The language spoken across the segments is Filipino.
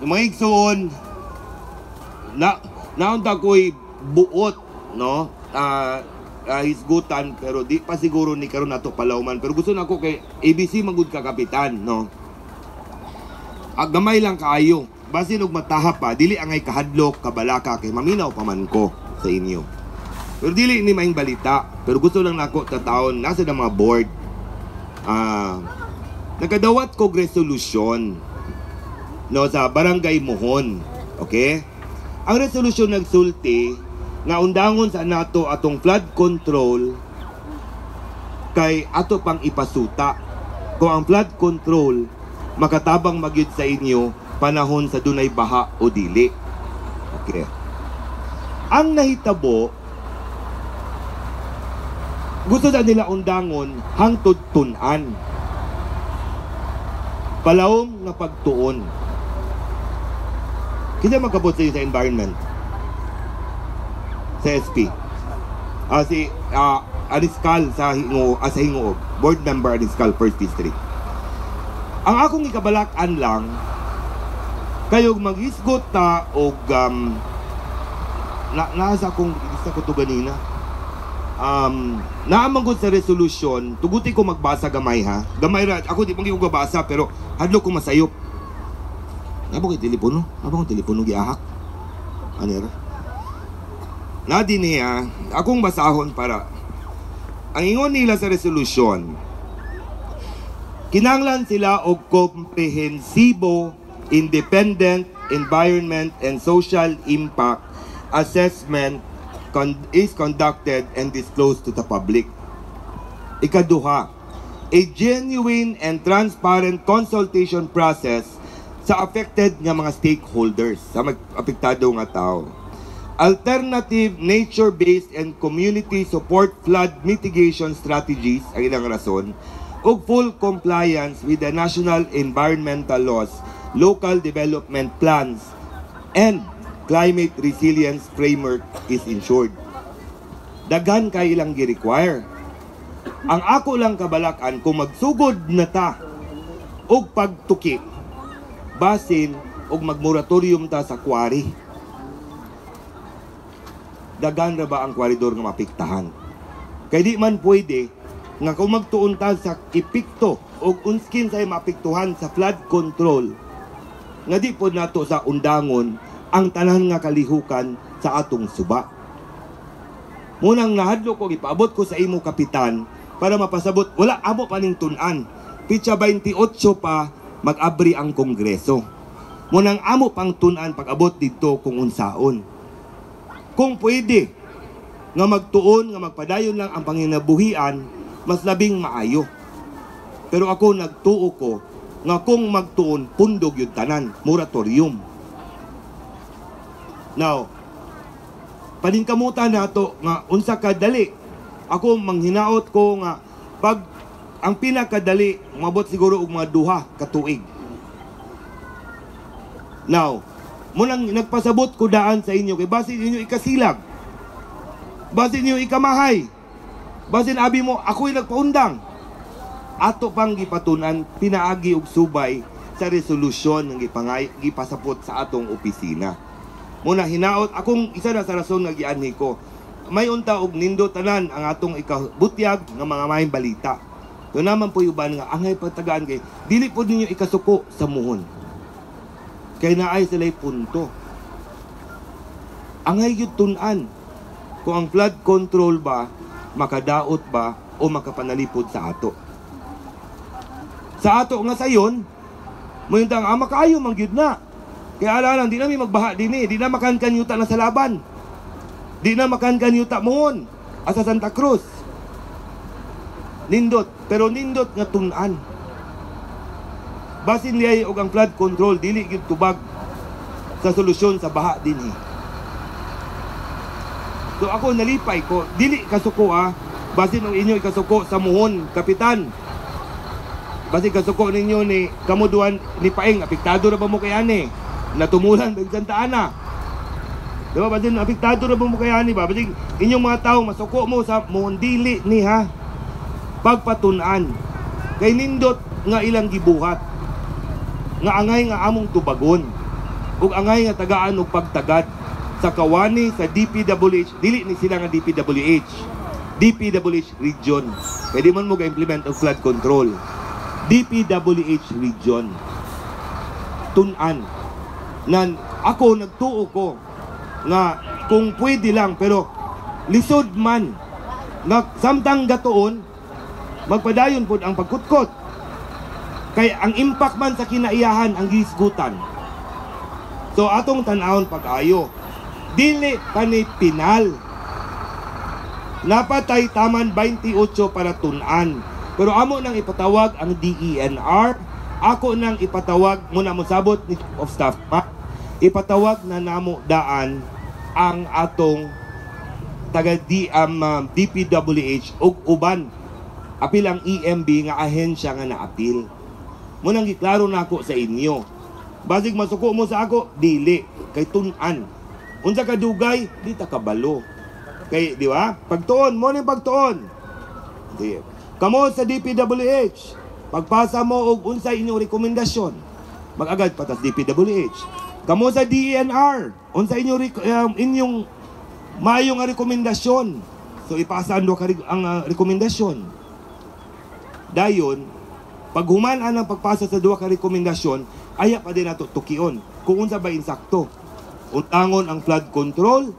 mga igsoon, naunta ko'y buot, no? Hisgutan, pero di pa siguro ni karon nato palawman. Pero gusto na ko kay ABC magud ka kapitan, no? Gamay lang kaayo. Basin og matahap pa, dili angay kahadlok, kabalaka, kay maminaw pa man ko sa inyo. Pero dili ni maing balita. Pero gusto lang nako tataon, nasa na mga board. Nagkadawat ko resolution, no, sa Barangay Mohon. Okay? Ang resolution nagsulti nga undangon sa nato atong flood control kay ato pang ipasuta kung ang flood control makatabang magyud sa inyo panahon sa dunay baha o dili. Okay. Ang nahitabo, gusto na nila undangon hangtod tun-an. Palawom nga pagtuon. Kita magkabot sa environment. Sa SP. Si Aniskal sa Hingoog. Board member Aniskal, 1st District. Ang akong ikabalak-an lang, kayong mag-isgot ta o nasa akong isa ko to ganina. Naamangod sa resolution, tuguti ko magbasa gamay ha. Gamay ra, ako di pang ko gabasa pero hadlo ko masayop. Abang kay telepono, giahak. Ano ra? Nadi niya, akong basahon para ang ingon nila sa resolution. Kinahanglan sila og komprehensibo, independent environment and social impact assessment is conducted and disclosed to the public. Ikaduha, a genuine and transparent consultation process sa affected nga mga stakeholders, sa apektado nga tao. Alternative, nature-based and community support flood mitigation strategies, ang ilang rason, ug full compliance with the national environmental laws, local development plans, and climate resilience framework is ensured. Daghan kay ilang gi-require. Ang ako lang kabalakan kung magsugod na ta og pagtuki, basin og magmoratorium ta sa quarry. Daghan ra ba ang koridor nga mapiktahan? Kay di man pwede nga kung magtuon ta sa epekto og unskin say mapiktuhan sa flood control, nga di po nato sa undangon ang tanan nga kalihukan sa atong suba. Munang nahadlo ko, ipaabot ko sa imo kapitan para mapasabot, wala amo pa ning tun-an. Pitsa 28 pa mag-abri ang kongreso. Munang amo pang tun-an pag-abot dito kung unsaon. Kung pwede nga magtuon, nga magpadayon lang ang panginabuhian, mas labing maayo. Pero ako nagtuo ko nga kung magtuon, pundog yung tanan, moratorium. Now, paningkamutan nato nga unsa kadali. Ako manghinaot ko nga pag ang pinakadali mabot siguro og mga 2 ka tuig. Now, munang nagpasabot ko daan sa inyo kay basin ninyo ikasilag. Basin ninyo ikamahay. Basin abi mo ako'y nagpaundang. Ato pang gipatunan pinaagi og subay sa resolusyon nga gipasapot sa atong opisina. Muna hinaot akong isa na sa rason nga gianhi ko. May unta og nindo tanan ang atong ikabutyag nga mga mahing balita. Doon naman po uban nga angay pagtagaan kay dili po ninyo ikasuko sa muhon. Kay naay sila'y punto. Angay gyud tun-an kung ang flood control ba makadaot ba o makapanalipod sa ato. Sa ato nga sayon, mo yung makaayo man gyud na. Kaya alalang, di na may magbaha din eh. Di na makankan yuta na sa laban. Di na makankan yuta mohon. Asa Santa Cruz. Nindot. Pero nindot nga tun-an. Basin liay og ang flood control, dili gyud tubag sa solusyon sa baha din eh. So ako nalipay ko, dili kasuko basin ang inyo ikasuko sa muhon, kapitan. Basin kasuko ninyo ni kamuduan ni Paeng, apektado na ba mo kay ani? Natumulan ba Santa Ana? Diba ba din apektado na ba mo kaya ni ba? Basin inyong mga tao masuko mo sa muhondili ni ha. Pagpatunan kay nindot nga ilang gibuhat nga angay nga among tubagon ug angay nga tagaan og pagtagad sa kawani sa DPWH, dili ni sila nga DPWH region. Pwede man mo ga-implement ang flood control. DPWH region. Tun-an. Nan ako nagtuo ko nga kung pwede lang pero lisod man na samtang gatuon magpadayon pod ang pagkutkot. Kay ang impact man sa kinaiyahan ang gisgutan. So atong tan-awon pag-ayo. Dili pa ni pinal. Napatay taman 28 para tun-an. Pero amo nang ipatawag ang DENR. Ako nang ipatawag muna mo sabot ni Chief of Staff. Ipatawag na namo daan ang atong taga DPWH ug uban apil ang EMB nga ahensya nga naapil. Munang giklaro nako sa inyo. Basig masuko mo sa ako, dili kay tun-an. Unsa ka dugay, di ta kabalo. Kay di ba? Pagtuon mo ning pagtuon. Di. Kamo sa DPWH, pagpasa mo og unsay inyong rekomendasyon, mag-agad patas DPWH. Kamo sa DENR, unsay inyong maayong nga rekomendasyon. So ipasaan do ka ang rekomendasyon. Dayon, pag human-an ang pagpasa sa duha ka rekomendasyon, aya pa din nato tukion kung unsa ba insakto. Undangon ang flood control,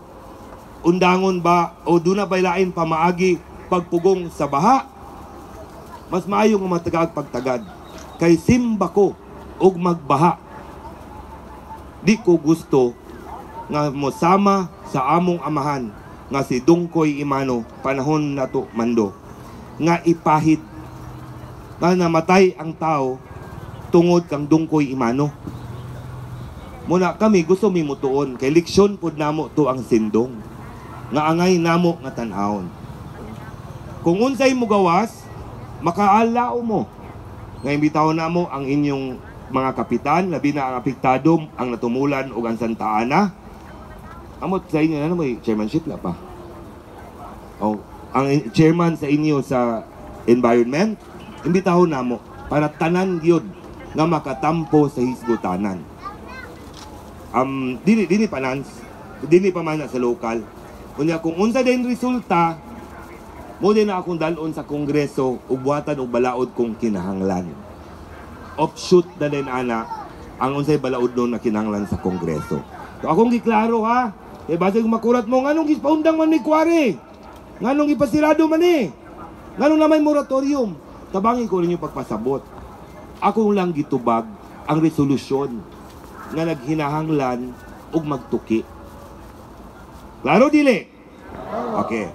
undangon ba o duna ba lain pamaagi pagpugong sa baha. Mas maayo nga matagag pagtagad kay simba ko og magbaha. Di ko gusto nga mosama sa among amahan nga si Dungkoy Imano panahon nato mando nga ipahid na namatay ang tao tungod kang Dungkoy Imano. Muna kami gusto mi mutuon kay leksyon pud namo to ang sindong nga angay namo nga tan-awon. Kung unsay mo gawas, makaalaw mo nga imbitahon namo ang inyong mga kapitan, labi na ang apektado ang natumulan ug ang Santa Ana. Amot sa inyo na may chairmanship la pa. O ang chairman sa inyo sa environment, imbitahon namo para tanan gyud nga makatampo sa hisgutanan. Dili panans, dili pa man sa lokal. Kunya kung unsa din resulta, mo din na akong dalon sa kongreso ug buhatan og balaod kong kinahanglan. Offshoot na din ana ang unsay balaod nun na kinahanglan sa kongreso. So akong giklaro ha, kay basig makurat mo nganong gipaundang man ni Kuwari, nganong ipasirado man ni, nganong na may moratorium. Tabangi ko ninyo pagpasabot. Akong lang gitubag ang resolusyon nga naghinahanglan og magtuki. Klaro dili? Okay.